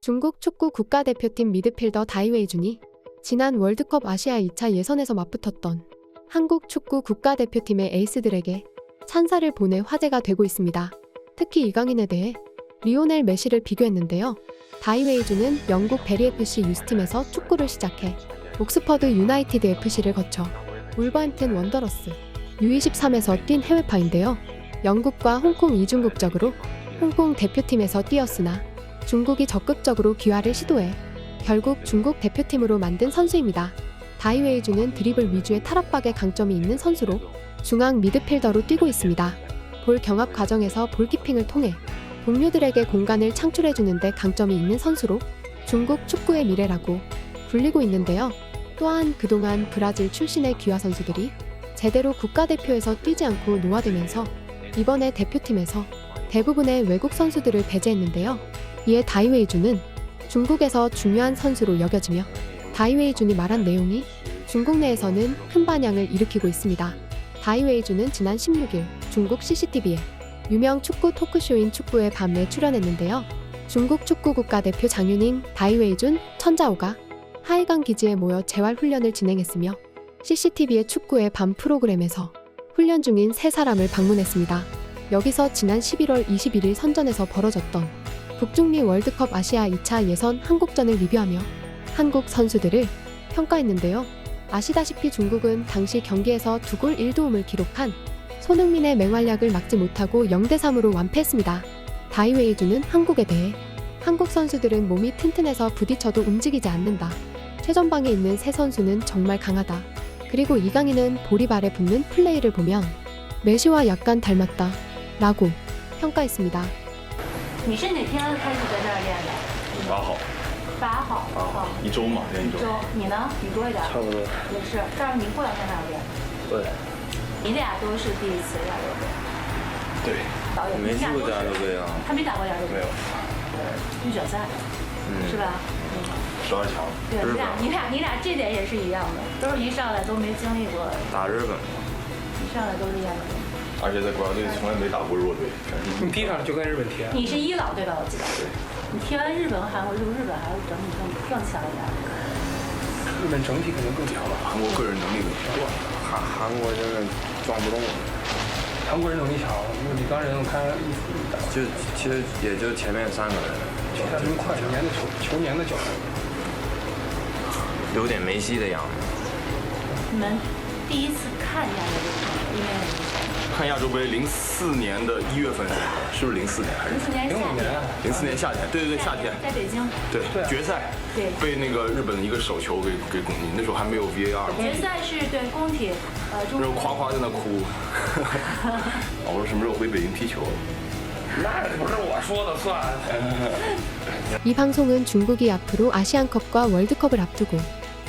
중국 축구 국가대표팀 미드필더 다이웨이 준이 지난 월드컵 아시아 2차 예선에서 맞붙었던 한국 축구 국가대표팀의 에이스들에게 찬사를 보내 화제가 되고 있습니다. 특히 이강인에 대해 리오넬 메시를 비교했는데요. 다이웨이 준은 영국 베리 FC 유스팀에서 축구를 시작해 옥스퍼드 유나이티드 FC를 거쳐 울버햄튼 원더러스 U23에서 뛴 해외파인데요. 영국과 홍콩 이중 국적으로 홍콩 대표팀에서 뛰었으나 중국이 적극적으로 귀화를 시도해 결국 중국 대표팀으로 만든 선수입니다. 다이웨이 준은 드리블 위주의 탈압박에 강점이 있는 선수로 중앙 미드필더로 뛰고 있습니다. 볼 경합 과정에서 볼키핑을 통해 동료들에게 공간을 창출해주는 데 강점이 있는 선수로 중국 축구의 미래라고 불리고 있는데요. 또한 그동안 브라질 출신의 귀화 선수들이 제대로 국가대표에서 뛰지 않고 노화되면서 이번에 대표팀에서 대부분의 외국 선수들을 배제했는데요. 이에 다이웨이 준은 중국에서 중요한 선수로 여겨지며 다이웨이 준이 말한 내용이 중국 내에서는 큰 반향을 일으키고 있습니다. 다이웨이 준은 지난 16일 중국 CCTV에 유명 축구 토크쇼인 축구의 밤에 출연했는데요. 중국 축구 국가대표 장윤잉, 다이웨이 준, 천자오가 하이강 기지에 모여 재활 훈련을 진행했으며 CCTV의 축구의 밤 프로그램에서 훈련 중인 세 사람을 방문했습니다. 여기서 지난 11월 21일 선전에서 벌어졌던 북중미 월드컵 아시아 2차 예선 한국전을 리뷰하며 한국 선수들을 평가했는데요. 아시다시피 중국은 당시 경기에서 2골 1도움을 기록한 손흥민의 맹활약을 막지 못하고 0대3으로 완패했습니다. 다이웨이 준은 한국에 대해 한국 선수들은 몸이 튼튼해서 부딪혀도 움직이지 않는다. 최전방에 있는 세 선수는 정말 강하다. 그리고 이강인은 볼이 발에 붙는 플레이를 보면 메시와 약간 닮았다 라고 평가했습니다. 你是哪天开始在这儿练的？8号。一周嘛，练一周。你呢？你多一点。差不多。也是，这样你过两天还要练。对。你俩都是第一次亚洲杯。对。导演没去过亚洲杯啊？还没打过亚洲杯。没有。预选赛，是吧？12强。对，你俩这点也是一样的，都是一上来都没经历过。打日本。一上来都是亚洲杯。而且在国家队从来没打过弱队。你踢上就跟日本踢。你是1老对吧？我记得。对。你踢完日本、韩国之后，日本还是整体更强一点。日本整体肯定更强吧？韩国个人能力更强。韩国真的撞不动我。韩国人能力强，因为李刚人我看其实也就前面3个人。球太快，球粘的脚。有点梅西的样子。你们第一次看亚洲杯，因为看亚洲杯04年的1月份是不是04年还是04年夏天？ 04年夏天，对，夏天，在北京。对，决赛，对，被那个日本的一个手球给拱进，那时候还没有 VAR。决赛是对工体，那时候夸夸在那哭。我说什么时候回北京踢球？ 那不是我说的算。 이 방송은 중국이 앞으로 아시안컵과 월드컵을 앞두고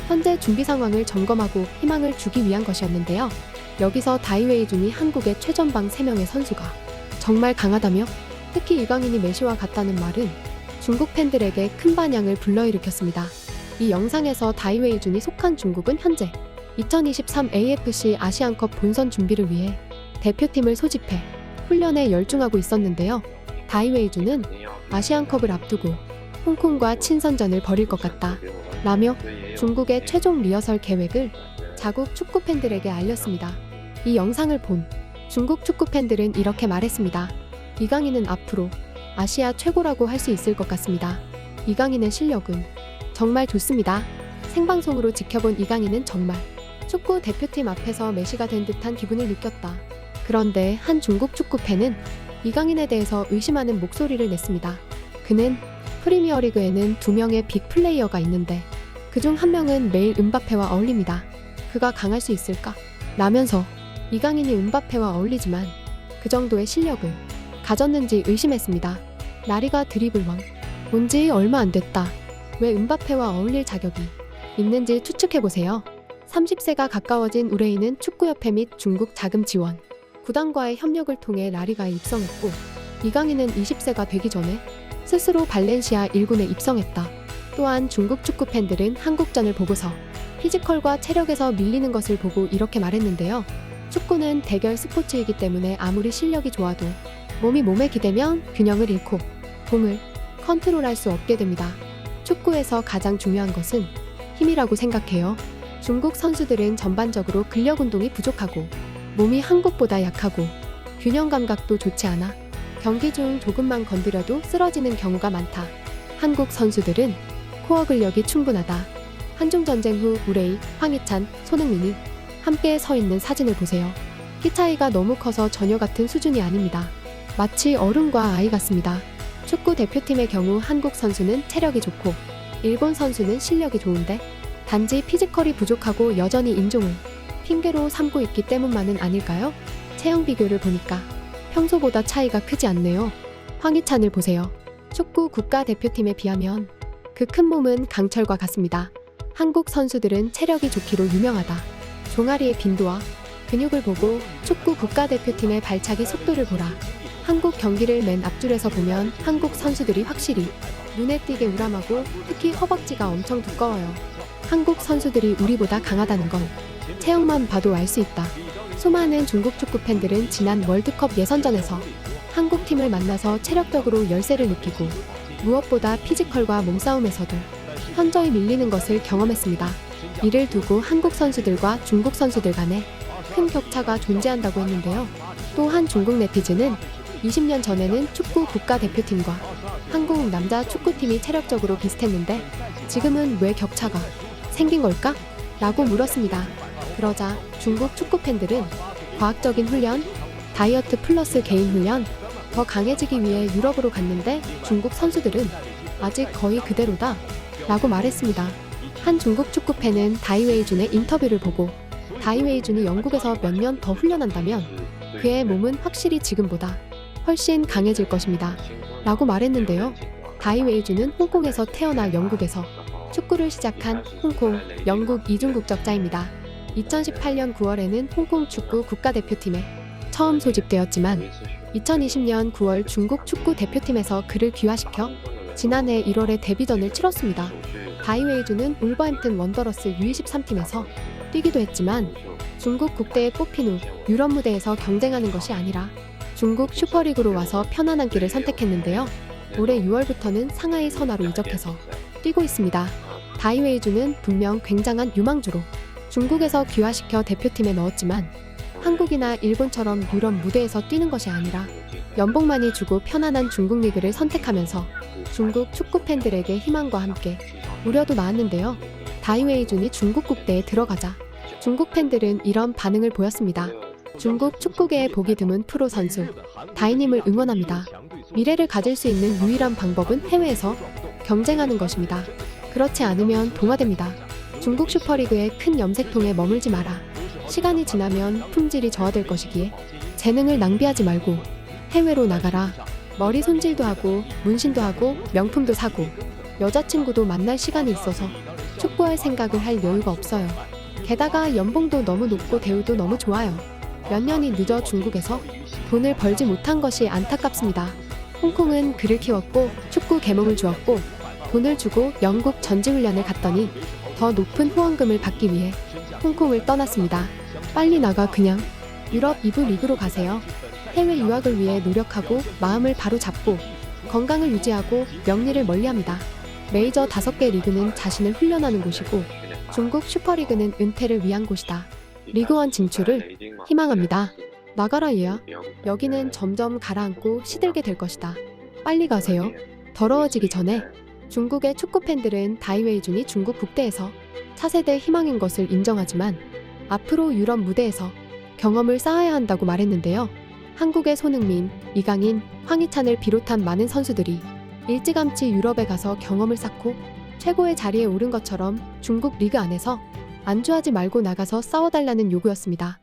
현재 준비 상황을 점검하고 희망을 주기 위한 것이었는데요. 여기서 다이웨이 준이 한국의 최전방 3명의 선수가 정말 강하다며 특히 이강인이 메시와 같다는 말은 중국 팬들에게 큰 반향을 불러일으켰습니다. 이 영상에서 다이웨이 준이 속한 중국은 현재 2023 AFC 아시안컵 본선 준비를 위해 대표팀을 소집해 훈련에 열중하고 있었는데요. 다이웨이 준은 아시안컵을 앞두고 홍콩과 친선전을 벌일 것 같다 라며 중국의 최종 리허설 계획을 자국 축구 팬들에게 알렸습니다. 이 영상을 본 중국 축구 팬들은 이렇게 말했습니다. 이강인은 앞으로 아시아 최고라고 할 수 있을 것 같습니다. 이강인의 실력은 정말 좋습니다. 생방송으로 지켜본 이강인은 정말 축구 대표팀 앞에서 메시가 된 듯한 기분을 느꼈다. 그런데 한 중국 축구 팬은 이강인에 대해서 의심하는 목소리를 냈습니다. 그는 프리미어리그에는 2명의 빅 플레이어가 있는데 그중 1명은 매일 음바페와 어울립니다. 그가 강할 수 있을까? 라면서 이강인이 음바페와 어울리지만 그 정도의 실력을 가졌는지 의심했습니다. 라리가 드리블왕 온지 얼마 안 됐다. 왜 음바페와 어울릴 자격이 있는지 추측해보세요. 30세가 가까워진 우레이는 축구협회 및 중국 자금 지원, 구단과의 협력을 통해 라리가에 입성했고 이강인은 20세가 되기 전에 스스로 발렌시아 1군에 입성했다. 또한 중국 축구 팬들은 한국전을 보고서 피지컬과 체력에서 밀리는 것을 보고 이렇게 말했는데요. 축구는 대결 스포츠이기 때문에 아무리 실력이 좋아도 몸이 몸에 기대면 균형을 잃고 공을 컨트롤할 수 없게 됩니다. 축구에서 가장 중요한 것은 힘이라고 생각해요. 중국 선수들은 전반적으로 근력 운동이 부족하고 몸이 한국보다 약하고 균형 감각도 좋지 않아 경기 중 조금만 건드려도 쓰러지는 경우가 많다. 한국 선수들은 코어 근력이 충분하다. 한중전쟁 후 우레이, 황희찬, 손흥민이 함께 서 있는 사진을 보세요. 키 차이가 너무 커서 전혀 같은 수준이 아닙니다. 마치 어른과 아이 같습니다. 축구 대표팀의 경우 한국 선수는 체력이 좋고 일본 선수는 실력이 좋은데 단지 피지컬이 부족하고 여전히 인종을 핑계로 삼고 있기 때문만은 아닐까요? 체형 비교를 보니까 평소보다 차이가 크지 않네요. 황희찬을 보세요. 축구 국가대표팀에 비하면 그 큰 몸은 강철과 같습니다. 한국 선수들은 체력이 좋기로 유명하다. 종아리의 빈도와 근육을 보고 축구 국가대표팀의 발차기 속도를 보라. 한국 경기를 맨 앞줄에서 보면 한국 선수들이 확실히 눈에 띄게 우람하고 특히 허벅지가 엄청 두꺼워요. 한국 선수들이 우리보다 강하다는 건 체형만 봐도 알 수 있다. 수많은 중국 축구 팬들은 지난 월드컵 예선전에서 한국 팀을 만나서 체력적으로 열세를 느끼고 무엇보다 피지컬과 몸싸움에서도 현저히 밀리는 것을 경험했습니다. 이를 두고 한국 선수들과 중국 선수들 간에 큰 격차가 존재한다고 했는데요. 또한 중국 네티즌은 20년 전에는 축구 국가대표팀과 한국 남자 축구팀이 체력적으로 비슷했는데 지금은 왜 격차가 생긴 걸까? 라고 물었습니다. 그러자 중국 축구 팬들은 과학적인 훈련, 다이어트 플러스 개인 훈련, 더 강해지기 위해 유럽으로 갔는데 중국 선수들은 아직 거의 그대로다 라고 말했습니다. 한 중국 축구 팬은 다이웨이준의 인터뷰를 보고 다이웨이준이 영국에서 몇 년 더 훈련한다면 그의 몸은 확실히 지금보다 훨씬 강해질 것입니다 라고 말했는데요. 다이웨이준은 홍콩에서 태어나 영국에서 축구를 시작한 홍콩, 영국 이중국적자입니다. 2018년 9월에는 홍콩 축구 국가대표팀에 처음 소집되었지만 2020년 9월 중국 축구 대표팀에서 그를 귀화시켜 지난해 1월에 데뷔전을 치렀습니다. 다이웨이준은 울버햄튼 원더러스 U23팀에서 뛰기도 했지만 중국 국대에 뽑힌 후 유럽 무대에서 경쟁하는 것이 아니라 중국 슈퍼리그로 와서 편안한 길을 선택했는데요. 올해 6월부터는 상하이 선화로 이적해서 뛰고 있습니다. 다이웨이준은 분명 굉장한 유망주로 중국에서 귀화시켜 대표팀에 넣었지만 한국이나 일본처럼 유럽 무대에서 뛰는 것이 아니라 연봉 많이 주고 편안한 중국 리그를 선택하면서 중국 축구 팬들에게 희망과 함께 우려도 낳았는데요. 다이웨이준이 중국 국대에 들어가자 중국 팬들은 이런 반응을 보였습니다. 중국 축구계에 보기 드문 프로 선수 다이님을 응원합니다. 미래를 가질 수 있는 유일한 방법은 해외에서 경쟁하는 것입니다. 그렇지 않으면 동화됩니다. 중국 슈퍼리그의 큰 염색통에 머물지 마라. 시간이 지나면 품질이 저하될 것이기에 재능을 낭비하지 말고 해외로 나가라. 머리 손질도 하고 문신도 하고 명품도 사고 여자친구도 만날 시간이 있어서 축구할 생각을 할 여유가 없어요. 게다가 연봉도 너무 높고 대우도 너무 좋아요. 몇 년이 늦어 중국에서 돈을 벌지 못한 것이 안타깝습니다. 홍콩은 그를 키웠고 축구 계몽을 주었고 돈을 주고 영국 전지훈련을 갔더니 더 높은 후원금을 받기 위해 홍콩을 떠났습니다. 빨리 나가 그냥. 유럽 2부 리그로 가세요. 해외 유학을 위해 노력하고 마음을 바로 잡고 건강을 유지하고 명리를 멀리합니다. 메이저 5개 리그는 자신을 훈련하는 곳이고 중국 슈퍼리그는 은퇴를 위한 곳이다. 리그1 진출을 희망합니다. 나가라 얘야. 여기는 점점 가라앉고 시들게 될 것이다. 빨리 가세요. 더러워지기 전에. 중국의 축구 팬들은 다이웨이준이 중국 국대에서 차세대 희망인 것을 인정하지만 앞으로 유럽 무대에서 경험을 쌓아야 한다고 말했는데요. 한국의 손흥민, 이강인, 황희찬을 비롯한 많은 선수들이 일찌감치 유럽에 가서 경험을 쌓고 최고의 자리에 오른 것처럼 중국 리그 안에서 안주하지 말고 나가서 싸워달라는 요구였습니다.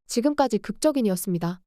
지금까지 극적인이었습니다.